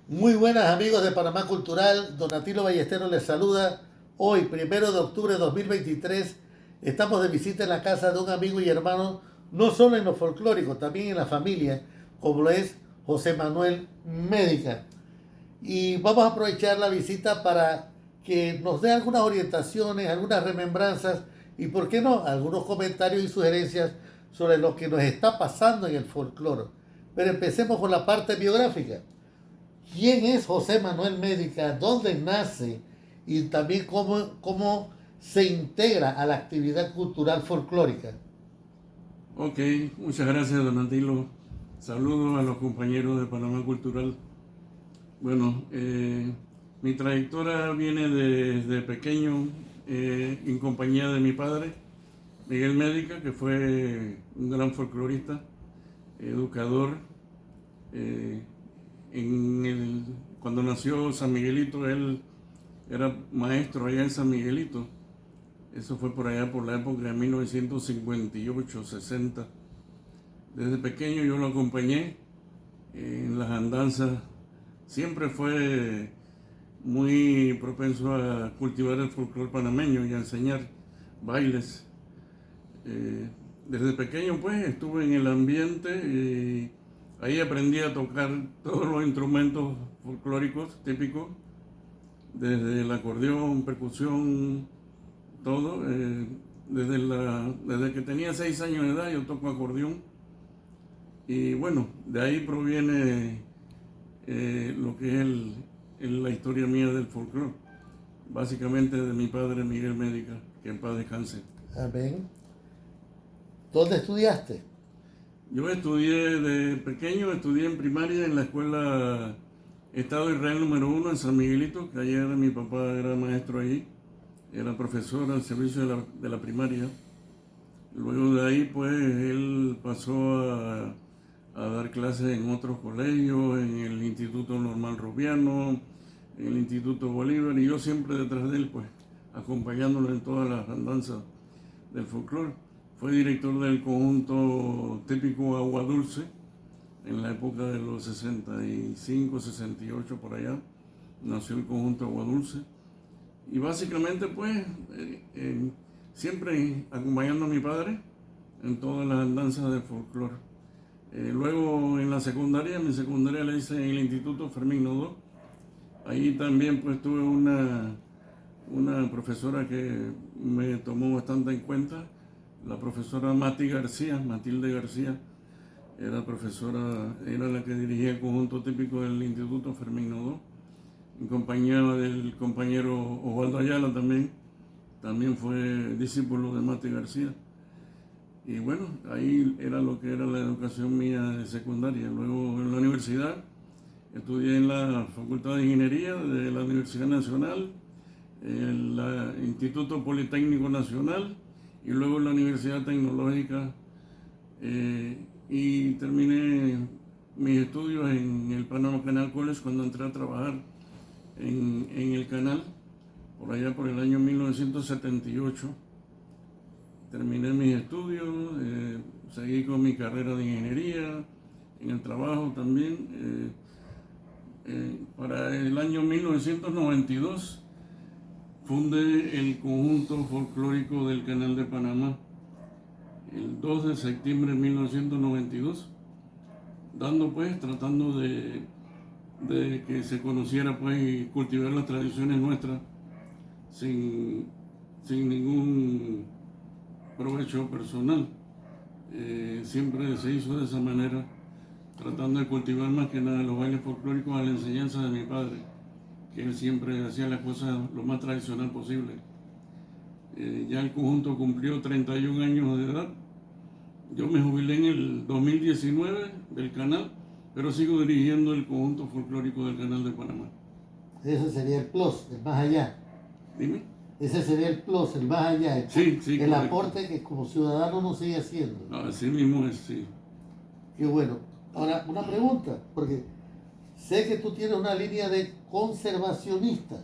Muy buenas amigos de Panamá Cultural, Donatilo Ballesteros les saluda. Hoy, 1 de octubre de 2023, estamos de visita en la casa de un amigo y hermano, no solo en lo folclórico, también en la familia, como lo es José Manuel Médica. Y vamos a aprovechar la visita para que nos dé algunas orientaciones, algunas remembranzas y, por qué no, algunos comentarios y sugerencias sobre lo que nos está pasando en el folclore. Pero empecemos con la parte biográfica. ¿Quién es José Manuel Médica? ¿Dónde nace? Y también cómo se integra a la actividad cultural folclórica. Ok, muchas gracias Donatilo. Saludos a los compañeros de Panamá Cultural. Bueno, mi trayectoria viene desde pequeño en compañía de mi padre, Miguel Médica, que fue un gran folclorista, educador. eh, Cuando nació San Miguelito, él era maestro allá en San Miguelito. Eso fue por allá por la época de 1958-60. Desde pequeño yo lo acompañé en las andanzas. Siempre fue muy propenso a cultivar el folclore panameño y a enseñar bailes. Eh, Desde pequeño pues estuve en el ambiente y ahí aprendí a tocar todos los instrumentos folclóricos típicos, desde el acordeón, percusión, todo. Desde que tenía 6 años de edad yo toco acordeón. Y bueno, de ahí proviene lo que es la historia mía del folclore. Básicamente de mi padre Miguel Médica, que en paz descanse. Amén. ¿Dónde estudiaste? Yo estudié de pequeño, estudié en primaria en la escuela Estado Israel número 1 en San Miguelito, que ayer mi papá era maestro ahí, era profesor al servicio de la primaria. Luego de ahí pues él pasó a dar clases en otros colegios, en el Instituto Normal Rubiano, en el Instituto Bolívar, y yo siempre detrás de él, pues, acompañándolo en todas las andanzas del folclore. Fue director del conjunto típico Agua Dulce en la época de los 65, 68 por allá. Nació el conjunto Agua Dulce. Y básicamente, pues, siempre acompañando a mi padre en todas las andanzas del folclore. Luego en la secundaria, mi secundaria la hice en el Instituto Fermín Nodó. Ahí también pues tuve una profesora que me tomó bastante en cuenta, la profesora Matilde García, era la que dirigía el conjunto típico del Instituto Fermín Nodó, en compañía del compañero Osvaldo Ayala también fue discípulo de Mati García. Y bueno, ahí era lo que era la educación mía de secundaria. Luego en la universidad estudié en la Facultad de Ingeniería de la Universidad Nacional, en el Instituto Politécnico Nacional y luego en la Universidad Tecnológica, y terminé mis estudios en el Panama Canal College cuando entré a trabajar en el canal, por allá por el año 1978. Terminé mis estudios, seguí con mi carrera de ingeniería, en el trabajo también. Para el año 1992 fundé el conjunto folclórico del Canal de Panamá, el 2 de septiembre de 1992, tratando de que se conociera pues y cultivar las tradiciones nuestras sin, sin ningún provecho personal. Siempre se hizo de esa manera, tratando de cultivar más que nada los bailes folclóricos a la enseñanza de mi padre, que él siempre hacía las cosas lo más tradicional posible. Ya el conjunto cumplió 31 años de edad. Yo me jubilé en el 2019 del canal, pero sigo dirigiendo el conjunto folclórico del Canal de Panamá. Ese sería el plus, el más allá. Dime. Ese sería el plus, el más allá. Sí, sí, el correcto. aporte que como ciudadano uno sigue haciendo. Así mismo es, sí. Qué bueno. Ahora, una pregunta, porque sé que tú tienes una línea de conservacionista.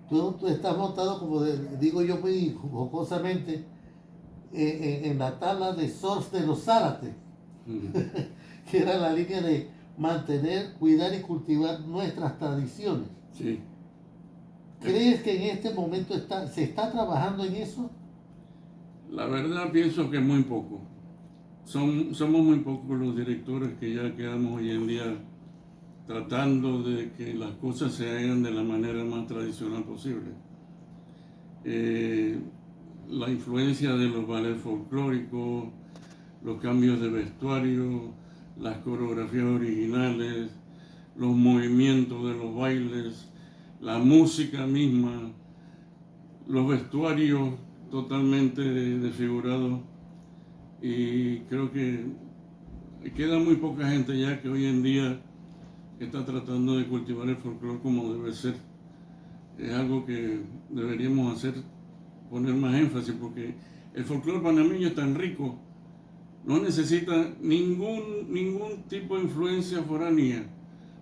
Tú estás montado, como digo yo muy jocosamente, en la tabla de surf de los Zárate, que era la línea de mantener, cuidar y cultivar nuestras tradiciones. Sí. ¿Crees que en este momento se está trabajando en eso? La verdad pienso que muy poco. Somos muy pocos los directores que ya quedamos hoy en día tratando de que las cosas se hagan de la manera más tradicional posible. La influencia de los ballets folclóricos, los cambios de vestuario, las coreografías originales, los movimientos de los bailes, la música misma, los vestuarios totalmente desfigurados, y creo que queda muy poca gente ya que hoy en día está tratando de cultivar el folclore como debe ser. Es algo que deberíamos hacer, poner más énfasis, porque el folclore panameño es tan rico, no necesita ningún tipo de influencia foránea.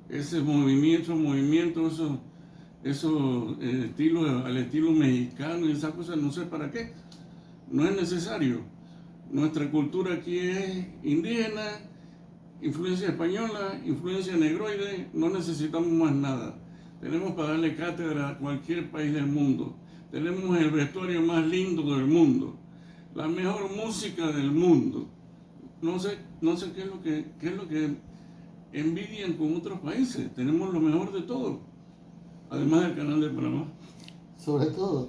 Esos movimientos, esos estilos al estilo mexicano y esas cosas, no sé para qué, no es necesario. Nuestra cultura aquí es indígena, influencia española, influencia negroide, no necesitamos más nada. Tenemos para darle cátedra a cualquier país del mundo. Tenemos el vestuario más lindo del mundo, la mejor música del mundo. No sé qué es lo que envidian con otros países. Tenemos lo mejor de todo, además del Canal de Panamá. Sobre todo,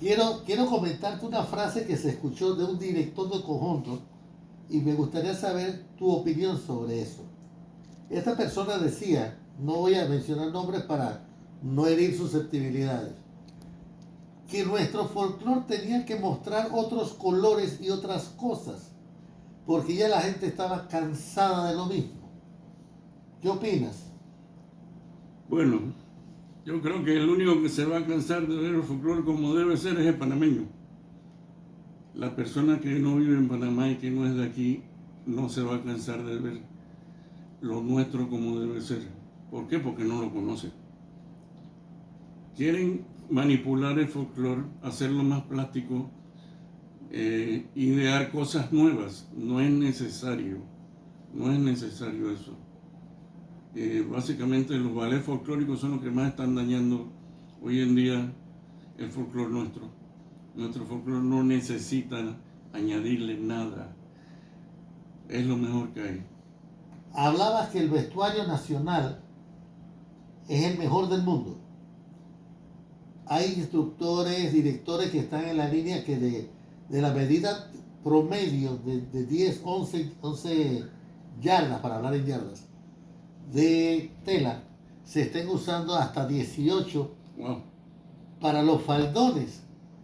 quiero comentarte una frase que se escuchó de un director de conjunto y me gustaría saber tu opinión sobre eso. Esta persona decía, no voy a mencionar nombres para no herir susceptibilidades, que nuestro folclore tenía que mostrar otros colores y otras cosas, porque ya la gente estaba cansada de lo mismo. ¿Qué opinas? Bueno, yo creo que el único que se va a cansar de ver el folclore como debe ser es el panameño. La persona que no vive en Panamá y que no es de aquí no se va a cansar de ver lo nuestro como debe ser. ¿Por qué? Porque no lo conoce. Quieren manipular el folclore, hacerlo más plástico, idear cosas nuevas. No es necesario eso. Básicamente los ballets folclóricos son los que más están dañando hoy en día el folclore nuestro. Nuestro folclore no necesita añadirle nada. Es lo mejor que hay. Hablabas que el vestuario nacional es el mejor del mundo. Hay instructores, directores que están en la línea que de la medida promedio de 10, 11 yardas, para hablar en yardas, de tela, se estén usando hasta 18 Wow. para los faldones.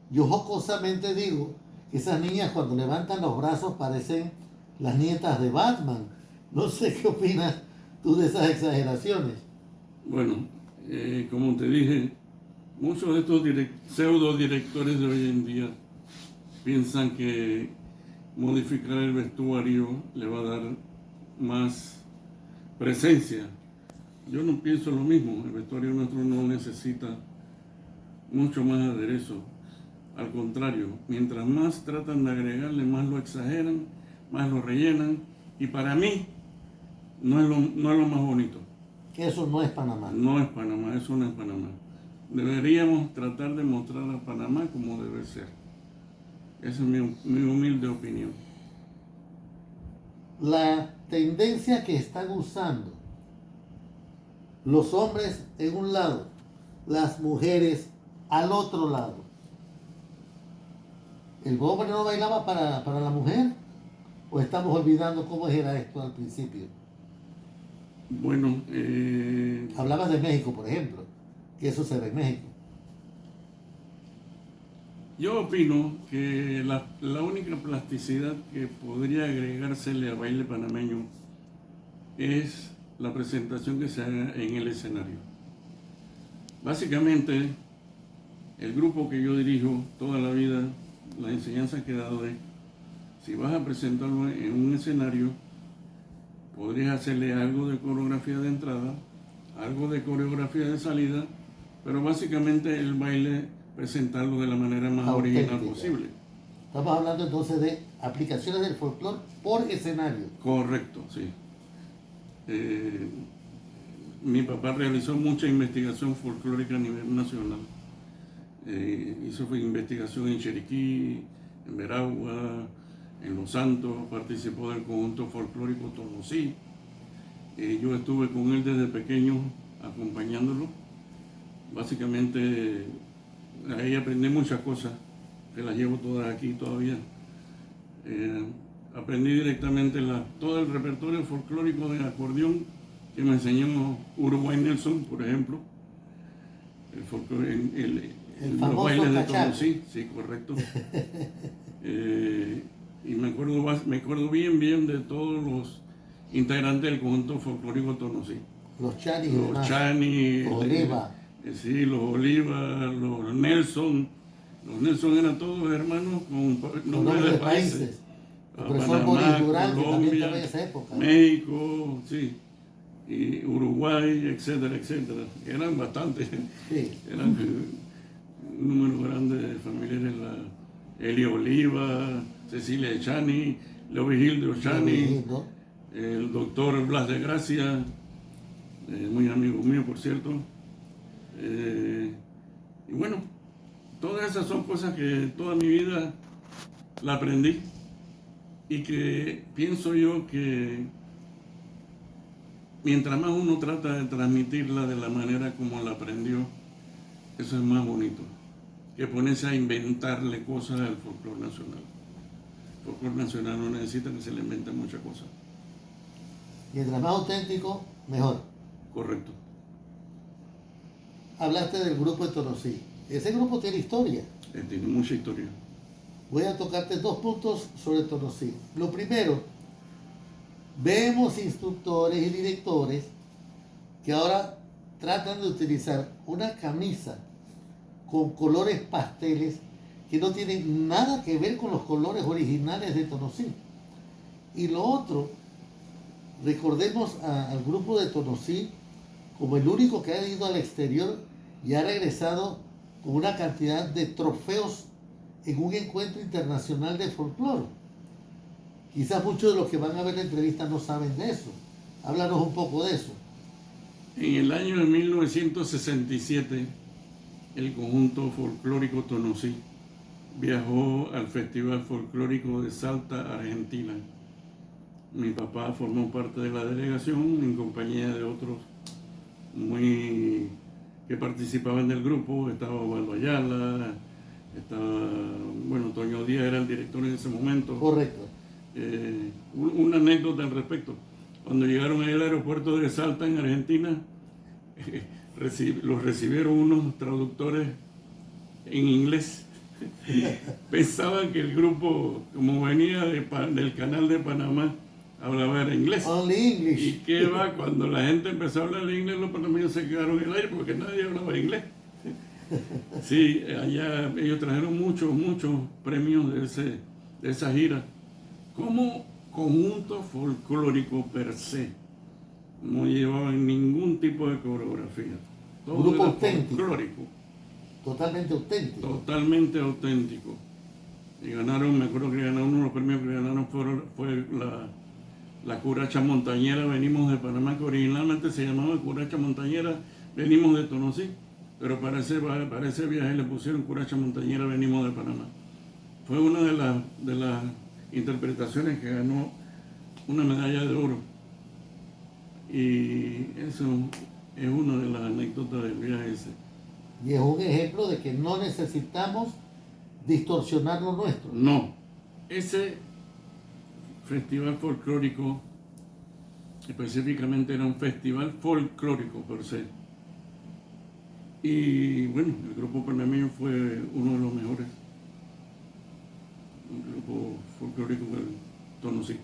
Yo jocosamente digo que esas niñas cuando levantan los brazos parecen las nietas de Batman. No sé qué opinas tú de esas exageraciones. Bueno, como te dije, muchos de estos pseudo directores de hoy en día piensan que modificar el vestuario le va a dar más presencia. Yo no pienso lo mismo. El vestuario nuestro no necesita mucho más aderezo. Al contrario, mientras más tratan de agregarle, más lo exageran, más lo rellenan, y para mí no es lo más bonito. Eso no es Panamá. No es Panamá, eso no es Panamá. Deberíamos tratar de mostrar a Panamá como debe ser. Esa es mi humilde opinión. La tendencia que están usando los hombres en un lado, las mujeres al otro lado. ¿El hombre no bailaba para la mujer? ¿O estamos olvidando cómo era esto al principio? Bueno, Hablabas de México, por ejemplo, que eso se ve en México. yo opino que la única plasticidad que podría agregársele al baile panameño es la presentación que se haga en el escenario. Básicamente, el grupo que yo dirijo toda la vida, la enseñanza que he dado es, si vas a presentarlo en un escenario, podrías hacerle algo de coreografía de entrada, algo de coreografía de salida, pero básicamente el baile presentarlo de la manera más original posible. Estamos hablando entonces de aplicaciones del folclore por escenario. Correcto, sí. Mi papá realizó mucha investigación folclórica a nivel nacional. Hizo investigación en Chiriquí, en Veragua, en Los Santos, participó del conjunto folclórico Tonosí. Yo estuve con él desde pequeño acompañándolo. Básicamente ahí aprendí muchas cosas, que las llevo todas aquí todavía. Aprendí directamente todo el repertorio folclórico de acordeón que me enseñó Uruguay Nelson, por ejemplo. Los bailes de Tonosí, sí, correcto. Y me acuerdo bien de todos los integrantes del conjunto folclórico Tonosí. Los Chani, los Chani, los Oliva. Sí, los Oliva, los Nelson. Los Nelson eran todos hermanos con nombres de países. El profesor Boris Durán, que también estaba en esa época. México, sí. Y Uruguay, etcétera, etcétera. Eran bastantes. Sí. Eran un número grande de familiares. Eli Oliva, Cecilia Chani, Leovigildo Chani, el doctor Blas de Gracia, muy amigo mío, por cierto. Y bueno, todas esas son cosas que toda mi vida la aprendí y que pienso yo que mientras más uno trata de transmitirla de la manera como la aprendió, eso es más bonito que ponerse a inventarle cosas al folclore nacional. El folclore nacional no necesita que se le inventen muchas cosas. Mientras más auténtico, mejor. Correcto. Hablaste del grupo de Tonosí. Ese grupo tiene historia. Tiene mucha historia. Voy a tocarte 2 puntos sobre Tonosí. Lo primero, vemos instructores y directores que ahora tratan de utilizar una camisa con colores pasteles que no tienen nada que ver con los colores originales de Tonosí. Y lo otro, recordemos al grupo de Tonosí como el único que ha ido al exterior y ha regresado con una cantidad de trofeos en un encuentro internacional de folclore. Quizás muchos de los que van a ver la entrevista no saben de eso. Háblanos un poco de eso. En el año de 1967, el conjunto folclórico Tonosí viajó al Festival Folclórico de Salta, Argentina. Mi papá formó parte de la delegación en compañía de otros que participaban del grupo. Estaba Osvaldo Ayala, Toño Díaz era el director en ese momento. Correcto. Una anécdota al respecto. Cuando llegaron al aeropuerto de Salta, en Argentina, los recibieron unos traductores en inglés. Pensaban que el grupo, como venía del canal de Panamá, hablaba era inglés. Only English. ¿Y qué va? Cuando la gente empezó a hablar inglés, los panameños se quedaron en el aire porque nadie hablaba inglés. Sí, allá ellos trajeron muchos premios de esa gira. Como conjunto folclórico per se, no llevaban ningún tipo de coreografía. Todo grupo era auténtico. Folclórico. Totalmente auténtico. Totalmente auténtico. Y ganaron, me acuerdo que ganaron uno de los premios que ganaron fue la Curacha Montañera, venimos de Panamá, que originalmente se llamaba Curacha Montañera, venimos de Tonosí, pero para ese viaje le pusieron Curacha Montañera, venimos de Panamá. Fue una de las interpretaciones que ganó una medalla de oro. Y eso es una de las anécdotas del viaje ese. Y es un ejemplo de que no necesitamos distorsionar lo nuestro. No, ese festival folclórico específicamente era un festival folclórico per se. Y bueno, el grupo panameño fue uno de los mejores. Un grupo folclórico del Tonosí.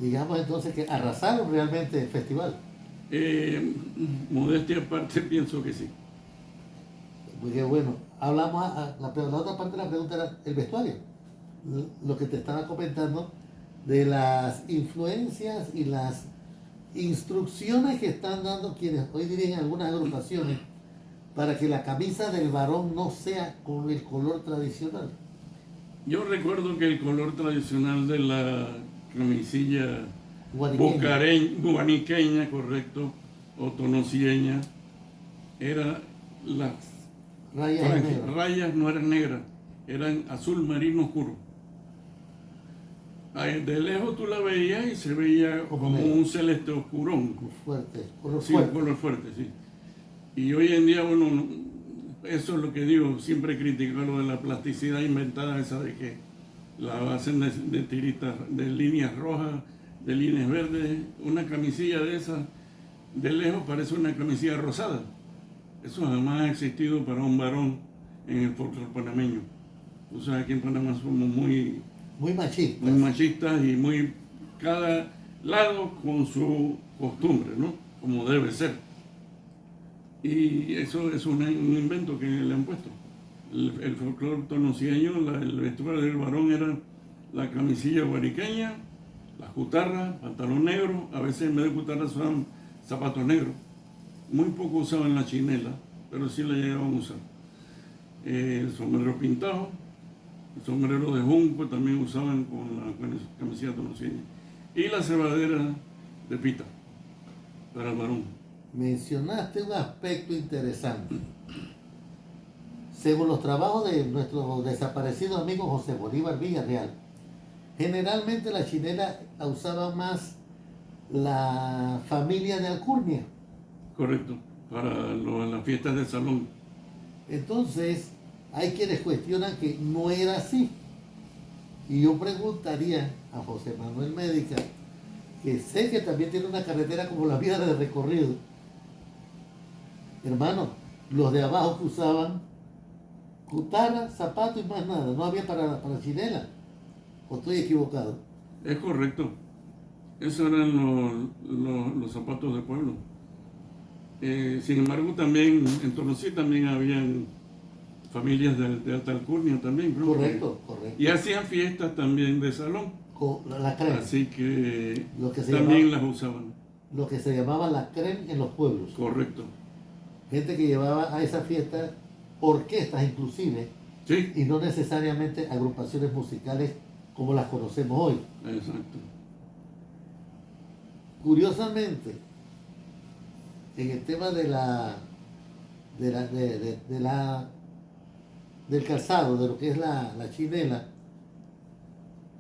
Digamos entonces que arrasaron realmente el festival. Modestia aparte, pienso que sí. Porque bueno, hablamos, la otra parte de la pregunta era el vestuario. Lo que te estaba comentando de las influencias y las instrucciones que están dando quienes hoy dirigen algunas agrupaciones para que la camisa del varón no sea con el color tradicional. Yo recuerdo que el color tradicional de la camisilla guaniqueña, correcto, o tonocieña. Era las rayas no eran negras, eran azul marino oscuro. De lejos tú la veías y se veía como un celeste oscurón. Fuerte, color fuerte, sí. Y hoy en día, bueno, eso es lo que digo, siempre critico lo de la plasticidad inventada esa de que la hacen de tiritas, de líneas rojas, de líneas verdes. Una camisilla de esas, de lejos parece una camisilla rosada. Eso jamás ha existido para un varón en el folclore panameño. O sea, aquí en Panamá somos muy machistas y muy cada lado con su costumbre, ¿no? Como debe ser. Y eso es un invento que le han puesto. El folclore tonocieño, el vestuario del varón era la camisilla guariqueña, las cutarras, pantalón negro, a veces en vez de cutarras usaban zapatos negros. Muy poco usaban la chinela, pero sí la llegaban a usar. El sombrero pintado, el sombrero de junco también usaban con la camisilla tonocieña. Y la cebadera de pita para el varón. Mencionaste un aspecto interesante. Según los trabajos de nuestro desaparecido amigo José Bolívar Villarreal, generalmente la chinela la usaba más la familia de Alcurnia. Correcto, para las fiestas del salón. Entonces, hay quienes cuestionan que no era así. Y yo preguntaría a José Manuel Médica, que sé que también tiene una carretera como la vía de recorrido. Hermano, los de abajo que usaban cutara, zapato y más nada, no había para chinela. ¿O estoy equivocado? Es correcto. Esos eran los zapatos de pueblo. Sin embargo, también en Tonosí también habían familias de alta alcurnia también. Correcto. Y hacían fiestas también de salón. La crema. Así que también las usaban. Lo que se llamaba la crema en los pueblos. Correcto. Gente que llevaba a esa fiesta orquestas inclusive, sí, y no necesariamente agrupaciones musicales como las conocemos hoy. Exacto. Curiosamente, en el tema del calzado, de lo que es la chinela,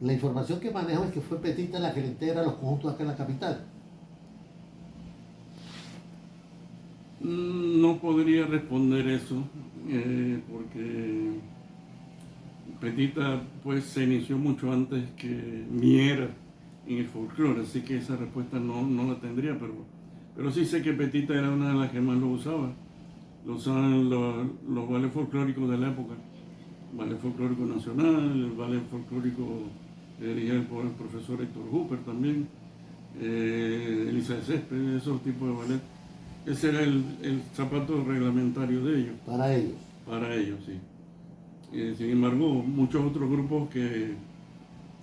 la información que manejo es que fue Petita la que le integra los conjuntos acá en la capital. No podría responder eso, porque Petita pues se inició mucho antes que Miera en el folclore, así que esa respuesta no la tendría, pero sí sé que Petita era una de las que más lo usaba. Lo usaban los bailes folclóricos de la época, el ballet folclórico nacional, el ballet folclórico dirigido por el profesor Héctor Hooper también, Elisa de Césped, esos tipos de ballet. Ese era el zapato reglamentario de ellos. Para ellos. Para ellos, sí. Sin embargo, muchos otros grupos que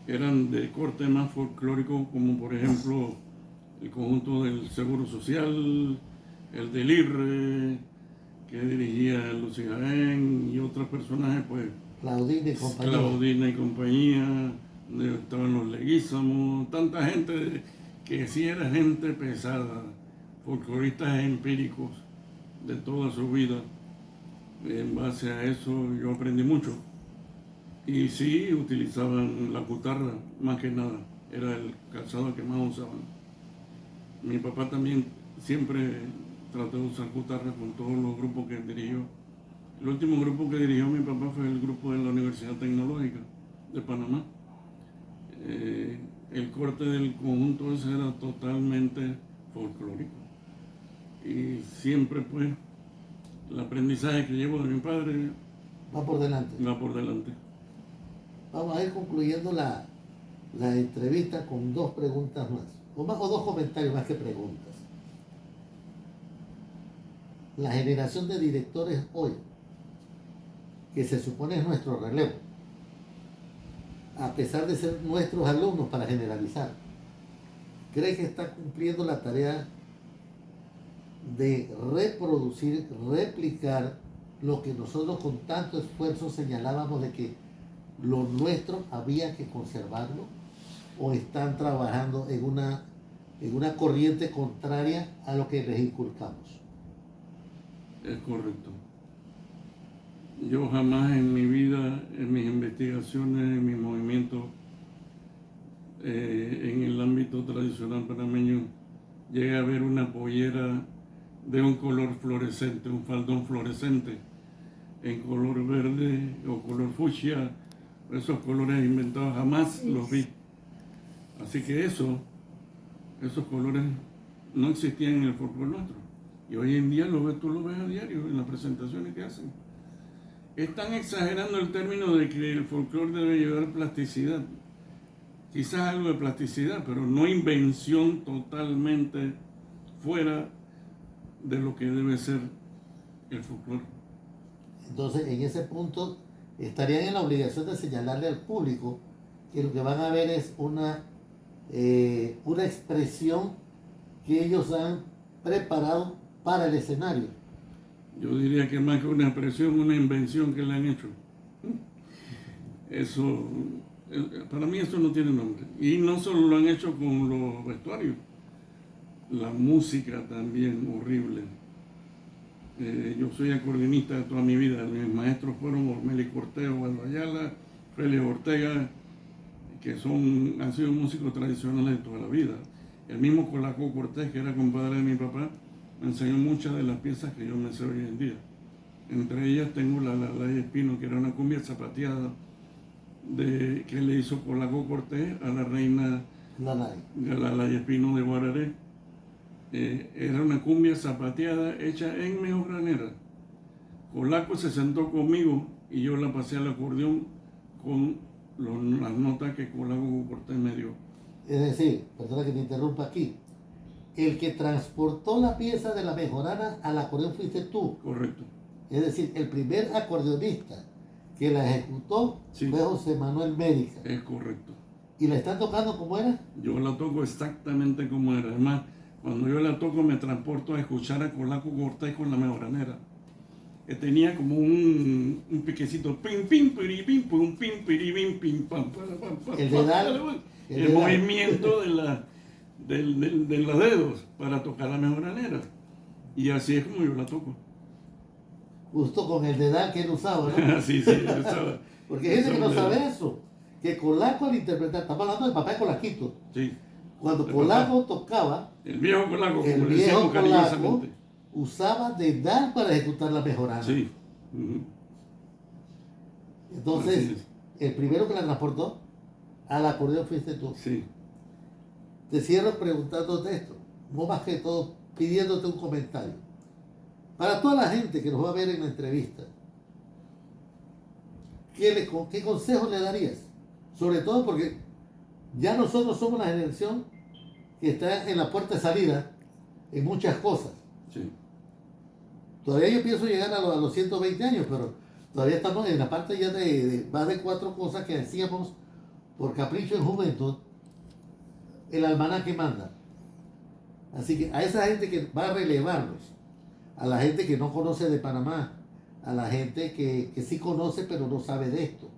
eran de corte más folclórico, como por ejemplo el conjunto del Seguro Social, el del IRRE, que dirigía Lucy Jaén y otros personajes, pues Claudina y compañía, donde estaban los Leguízamos, tanta gente que sí era gente pesada, folcloristas empíricos de toda su vida. En base a eso yo aprendí mucho. Y sí, utilizaban la cutarra, más que nada. Era el calzado que más usaban. Mi papá también siempre trató de usar cutarra con todos los grupos que dirigió. El último grupo que dirigió mi papá fue el grupo de la Universidad Tecnológica de Panamá. El corte del conjunto ese era totalmente folclórico. Y siempre pues el aprendizaje que llevo de mi padre va por delante. Vamos a ir concluyendo la entrevista con dos preguntas más, o dos comentarios más que preguntas. La generación de directores hoy, que se supone es nuestro relevo, a pesar de ser nuestros alumnos para generalizar, ¿cree que está cumpliendo la tarea de reproducir, replicar lo que nosotros con tanto esfuerzo señalábamos de que lo nuestro había que conservarlo? ¿O están trabajando en una en una corriente contraria a lo que les inculcamos. Es correcto. Yo jamás en mi vida, en mis investigaciones, en mis movimientos, en el ámbito tradicional panameño, llegué a ver una pollera de un color fluorescente, un faldón fluorescente, en color verde o color fucsia. Esos colores inventados jamás los vi. Así que esos colores no existían en el folclore nuestro. Y hoy en día tú lo ves a diario en las presentaciones que hacen. Están exagerando el término de que el folclore debe llevar plasticidad. Quizás algo de plasticidad, pero no invención totalmente fuera de lo que debe ser el folclore. Entonces, en ese punto, estarían en la obligación de señalarle al público que lo que van a ver es una expresión que ellos han preparado para el escenario. Yo diría que más que una expresión, una invención que le han hecho. Eso, para mí eso no tiene nombre. Y no solo lo han hecho con los vestuarios, la música también horrible. Yo soy acordeonista de toda mi vida. Mis maestros fueron Ormeli Cortés, Osvaldo Ayala, Félix Ortega, que han sido músicos tradicionales de toda la vida. El mismo Colaco Cortés, que era compadre de mi papá, me enseñó muchas de las piezas que yo me sé hoy en día. Entre ellas tengo la Laya Espino, que era una cumbia zapateada que le hizo Colaco Cortés a la reina Laya Espino de Guararé. Era una cumbia zapateada hecha en mejorranera. Colaco se sentó conmigo y yo la pasé al acordeón con las notas que Colaco Cortés me dio. Es decir, perdona que te interrumpa aquí, el que transportó la pieza de la mejorana al acordeón fuiste tú. Correcto. Es decir, el primer acordeonista que la ejecutó fue José Manuel Médica. Es correcto. ¿Y la están tocando como era? Yo la toco exactamente como era. Además, cuando yo la toco me transporto a escuchar a Colaco Cortés con la mejorranera. Que tenía como un piquecito, pim, pim, piri, pim, pum, pim, piri, pim, pim, pam, pam, pam, el dedal. El movimiento de los dedos para tocar la mejorranera. Y así es como yo la toco. Justo con el dedal que él usaba, ¿no? Sí, él usaba. Porque hay gente que no sabe eso. Que Colaco al interpretar, estamos hablando del papá de Colaquito. Sí. Cuando Colaco tocaba, el viejo Colaco, el como le viejo decíamos Colaco cariñosamente, usaba dedal para ejecutar la mejorana. Sí. Entonces, el primero que la transportó al acordeón fuiste tú. Sí. Te cierro preguntándote esto, no más que todo pidiéndote un comentario. Para toda la gente que nos va a ver en la entrevista, ¿qué consejo le darías? Sobre todo porque ya nosotros somos la generación que está en la puerta de salida en muchas cosas. Sí. Todavía yo pienso llegar a los 120 años, pero todavía estamos en la parte ya de más de 4 cosas que hacíamos por capricho en juventud. El almanaque manda. Así que a esa gente que va a relevarlos, a la gente que no conoce de Panamá, a la gente que sí conoce pero no sabe de esto,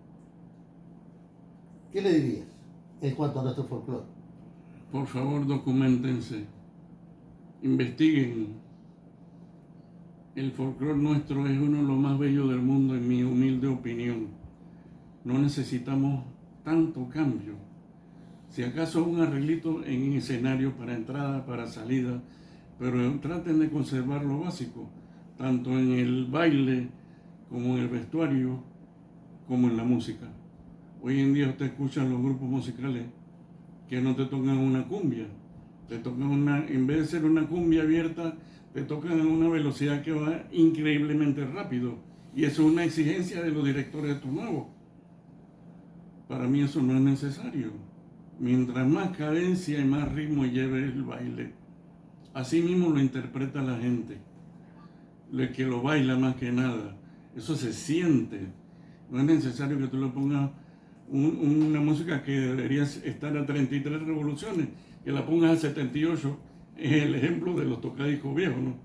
¿qué le dirías en cuanto a nuestro folclore? Por favor, documentense, investiguen. El folclore nuestro es uno de los más bellos del mundo, en mi humilde opinión. No necesitamos tanto cambio. Si acaso un arreglito en escenario para entrada, para salida, pero traten de conservar lo básico, tanto en el baile, como en el vestuario, como en la música. Hoy en día usted escucha los grupos musicales que no te tocan una cumbia, te tocan en vez de ser una cumbia abierta, te tocan en una velocidad que va increíblemente rápido. Y eso es una exigencia de los directores de turno. Para mí eso no es necesario. Mientras más cadencia y más ritmo lleve el baile, así mismo lo interpreta la gente, el que lo baila más que nada. Eso se siente. No es necesario que tú le pongas una música que debería estar a 33 revoluciones, que la pongas a 78. Es el ejemplo de los tocadiscos viejos, ¿no?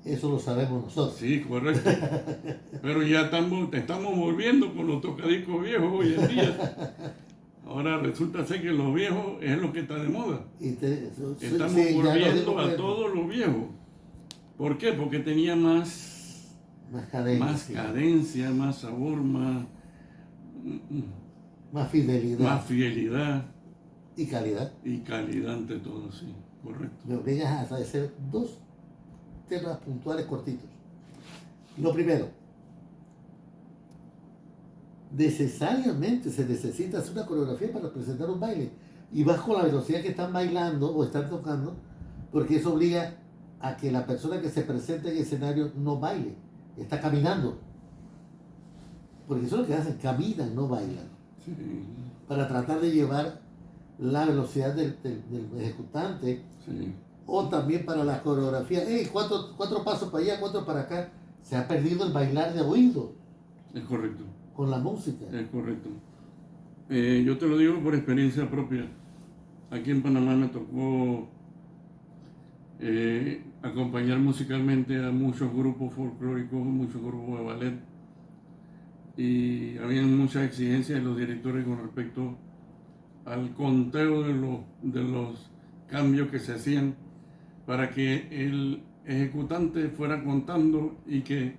Eso lo sabemos nosotros. Sí, correcto. Pero ya estamos volviendo con los tocadiscos viejos hoy en día. Ahora resulta ser que lo viejo es lo que está de moda. Estamos sí, volviendo a todo lo viejo. ¿Por qué? Porque tenía más cadencia, más sabor, más fidelidad. Y calidad. Y calidad ante todo, sí, correcto. Me obligas a hacer 2 temas puntuales cortitos. Lo primero, necesariamente se necesita hacer una coreografía para presentar un baile. Y vas con la velocidad que están bailando o están tocando, porque eso obliga a que la persona que se presente en el escenario no baile, está caminando. Porque eso es lo que hacen, caminan, no bailan. Sí. Para tratar de llevar la velocidad del ejecutante. Sí. O también para la coreografía. ¡Hey! 4 pasos para allá, 4 para acá. Se ha perdido el bailar de oído. Es correcto. Con la música. Es correcto. Yo te lo digo por experiencia propia. Aquí en Panamá me tocó acompañar musicalmente a muchos grupos folclóricos, muchos grupos de ballet. Y había muchas exigencias de los directores con respecto al conteo de los cambios que se hacían para que el ejecutante fuera contando y que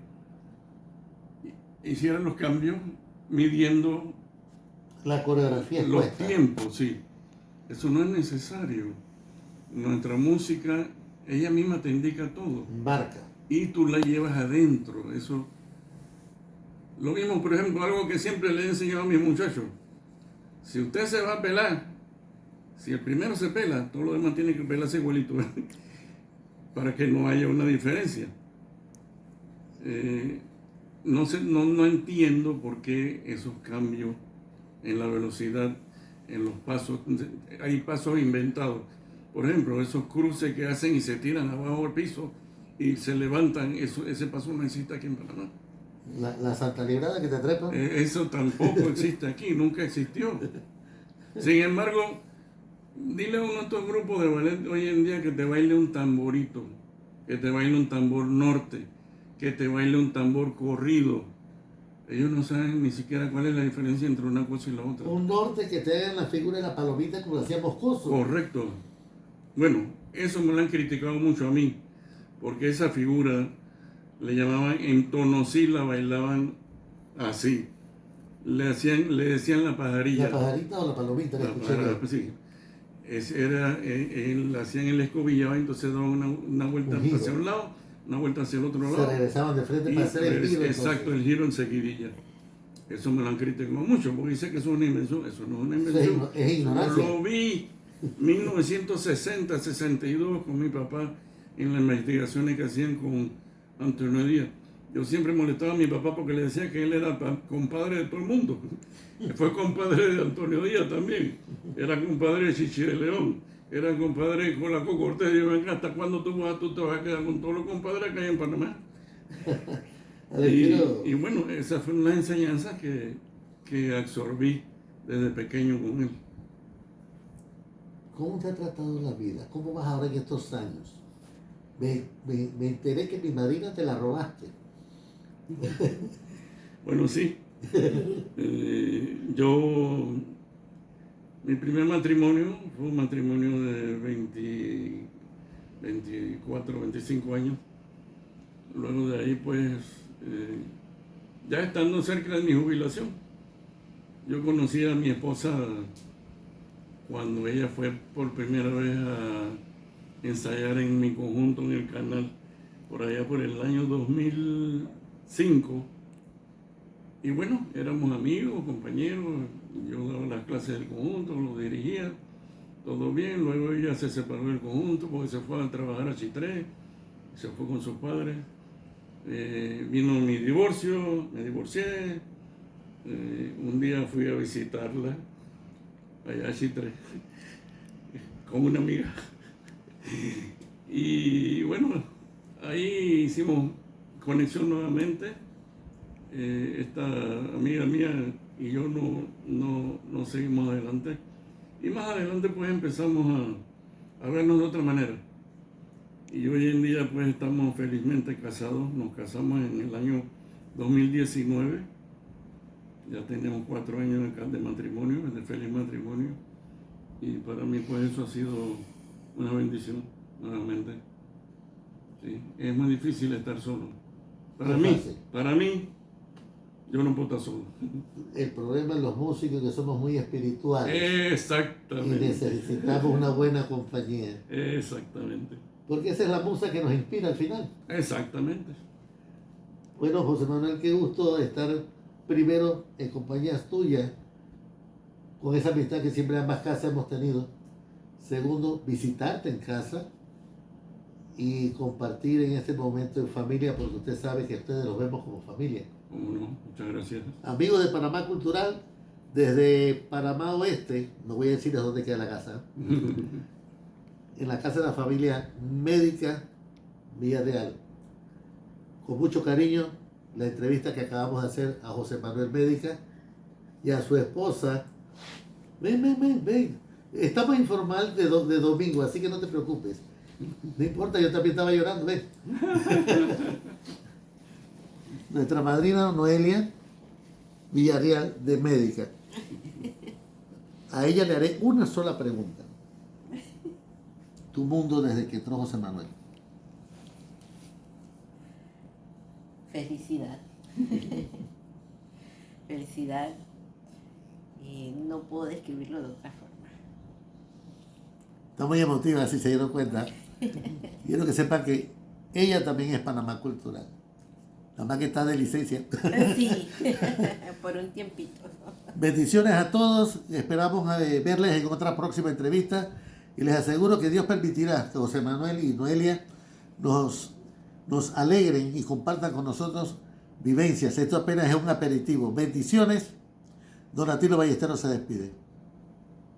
hiciera los cambios midiendo la coreografía los tiempos, sí. Eso no es necesario. Nuestra música, ella misma te indica todo. Marca. Y tú la llevas adentro. Eso. Lo mismo, por ejemplo, algo que siempre le he enseñado a mis muchachos. Si usted se va a pelar, si el primero se pela, todo lo demás tiene que pelarse igualito, para que no haya una diferencia. No entiendo por qué esos cambios en la velocidad, en los pasos, hay pasos inventados. Por ejemplo, esos cruces que hacen y se tiran abajo al piso y se levantan, ese paso no existe aquí en Panamá. La Santa Librada que te trepa. Eso tampoco existe aquí, nunca existió. Sin embargo, dile a uno de estos grupos de ballet hoy en día que te baile un tamborito, que te baile un tambor norte, que te baile un tambor corrido. Ellos no saben ni siquiera cuál es la diferencia entre una cosa y la otra. Un norte que te haga la figura de la palomita como lo hacía Moscoso. Correcto. Bueno, eso me lo han criticado mucho a mí, porque esa figura le llamaban en tono sí, la bailaban así. Le decían la pajarilla. ¿La pajarita o la palomita? Sí. Hacían el escobillado, entonces daban una vuelta hacia un lado, una vuelta hacia el otro lado. Se regresaban de frente para hacer el giro. Exacto, el giro en seguidilla. Eso me lo han criticado mucho, porque dice que eso es una invención. Eso no es una invención. Sí, es ignorancia. Yo lo vi 1960, 62 con mi papá en las investigaciones que hacían con Antonio Díaz. Yo siempre molestaba a mi papá porque le decía que él era compadre de todo el mundo. Fue compadre de Antonio Díaz también. Era compadre de Chichi de León. Era compadre de Colaco Cortés. Yo, venga, ¿hasta cuándo tú te vas a quedar con todos los compadres que hay en Panamá? Y bueno, esa fue una enseñanza que absorbí desde pequeño con él. ¿Cómo te ha tratado la vida? ¿Cómo vas ahora en estos años? Me enteré que mi madrina te la robaste. Bueno, sí. Mi primer matrimonio fue un matrimonio de 24, 25 años. Luego de ahí, pues, ya estando cerca de mi jubilación, yo conocí a mi esposa cuando ella fue por primera vez a ensayar en mi conjunto en el canal, por allá por el año 2005. Y bueno, éramos amigos, compañeros, yo daba las clases del conjunto, lo dirigía, todo bien. Luego ella se separó del conjunto porque se fue a trabajar a Chitré, se fue con sus padres. Vino mi divorcio, me divorcié. Un día fui a visitarla allá a Chitré con una amiga. Y bueno, ahí hicimos conexión nuevamente. Esta amiga mía y yo no seguimos adelante. Y más adelante pues empezamos a vernos de otra manera. Y hoy en día pues estamos felizmente casados. Nos casamos en el año 2019. Ya tenemos 4 años acá de matrimonio, de feliz matrimonio. Y para mí pues eso ha sido una bendición, nuevamente. Sí, es muy difícil estar solo. Para mí, yo no puedo estar solo. El problema es los músicos que somos muy espirituales. Exactamente. Y necesitamos una buena compañía. Exactamente. Porque esa es la musa que nos inspira al final. Exactamente. Bueno, José Manuel, qué gusto estar primero en compañías tuyas, con esa amistad que siempre ambas casas hemos tenido. Segundo, visitarte en casa y compartir en este momento en familia, porque usted sabe que ustedes los vemos como familia. ¿Cómo no? Muchas gracias. Amigos de Panamá Cultural, desde Panamá Oeste, no voy a decir a dónde queda la casa, en la casa de la familia médica Villarreal. Con mucho cariño, la entrevista que acabamos de hacer a José Manuel Médica y a su esposa. Ven. Estamos informal de domingo, así que no te preocupes. No importa, yo también estaba llorando, ven. Nuestra madrina Noelia Villarreal de Médica. A ella le haré una sola pregunta. Tu mundo desde que entró José Manuel. Felicidad. Felicidad. No puedo describirlo de otra forma. Está muy emotiva, si se dieron cuenta. Quiero que sepan que ella también es Panamá Cultural. Nada más que está de licencia. Sí, por un tiempito. Bendiciones a todos. Esperamos verles en otra próxima entrevista. Y les aseguro que Dios permitirá que José Manuel y Noelia nos alegren y compartan con nosotros vivencias. Esto apenas es un aperitivo. Bendiciones. Donatilo Ballesteros se despide.